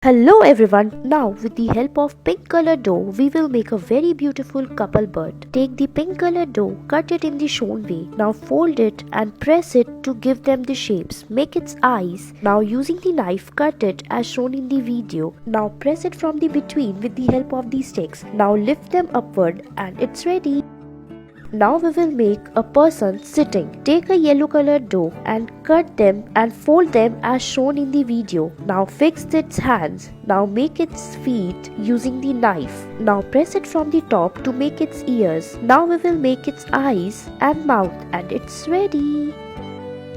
Hello everyone, now with the help of pink color dough, we will make a very beautiful couple bird. Take the pink color dough, cut it in the shown way. Now fold it and press it to give them the shapes. Make its eyes. Now using the knife, cut it as shown in the video. Now press it from the between with the help of these sticks. Now lift them upward and it's ready. Now we will make a person sitting. Take a yellow colored dough and cut them and fold them as shown in the video. Now fix its hands. Now make its feet using the knife. Now press it from the top to make its ears. Now we will make its eyes and mouth and it's ready.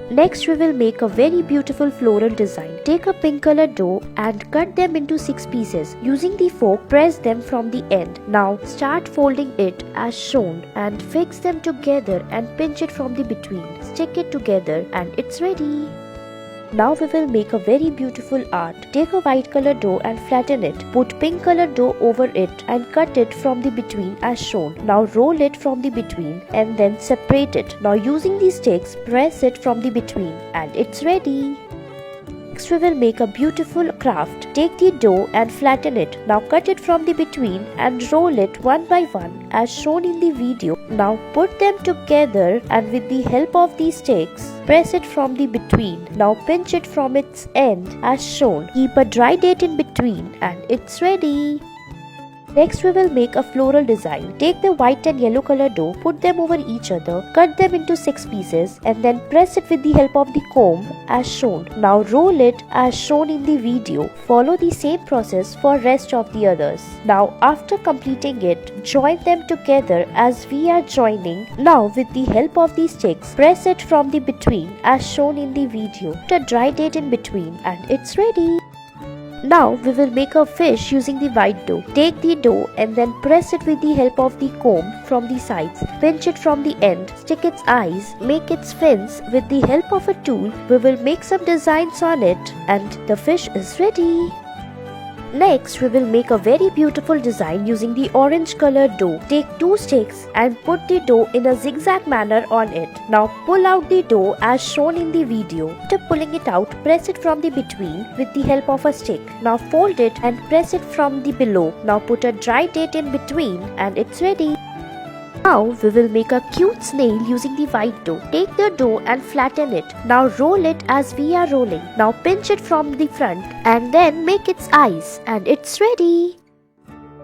Next we will make a very beautiful floral design. Take a pink color dough and cut them into 6 pieces. Using the fork, press them from the end. Now start folding it as shown and fix them together and pinch it from the between. Stick it together and it's ready. Now we will make a very beautiful art. Take a white color dough and flatten it. Put pink color dough over it and cut it from the between as shown. Now roll it from the between and then separate it. Now using these sticks, press it from the between and it's ready. Next we will make a beautiful craft. Take the dough and flatten it. Now cut it from the between and roll it one by one as shown in the video. Now put them together and with the help of these sticks, press it from the between. Now pinch it from its end as shown. Keep a dry date in between and it's ready. Next we will make a floral design. Take the white and yellow color dough, put them over each other, cut them into 6 pieces and then press it with the help of the comb as shown. Now roll it as shown in the video. Follow the same process for rest of the others. Now after completing it, join them together as we are joining. Now with the help of these sticks, press it from the between as shown in the video. Put a dry date in between and it's ready. Now we will make a fish using the white dough. Take the dough and then press it with the help of the comb from the sides. Pinch it from the end, stick its eyes, make its fins. With the help of a tool, we will make some designs on it and the fish is ready. Next, we will make a very beautiful design using the orange colored dough. Take 2 sticks and put the dough in a zigzag manner on it. Now pull out the dough as shown in the video. After pulling it out, press it from the between with the help of a stick. Now fold it and press it from the below. Now put a dry date in between and it's ready. Now we will make a cute snail using the white dough. Take the dough and flatten it. Now roll it as we are rolling. Now pinch it from the front and then make its eyes and it's ready.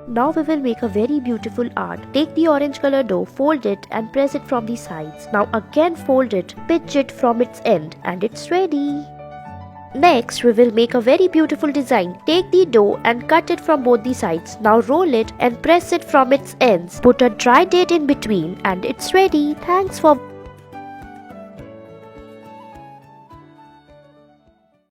Now we will make a very beautiful art. Take the orange color dough, fold it and press it from the sides. Now again fold it, pinch it from its end and it's ready. Next, we will make a very beautiful design. Take the dough and cut it from both the sides. Now roll it and press it from its ends. Put a dry date in between and it's ready. Thanks for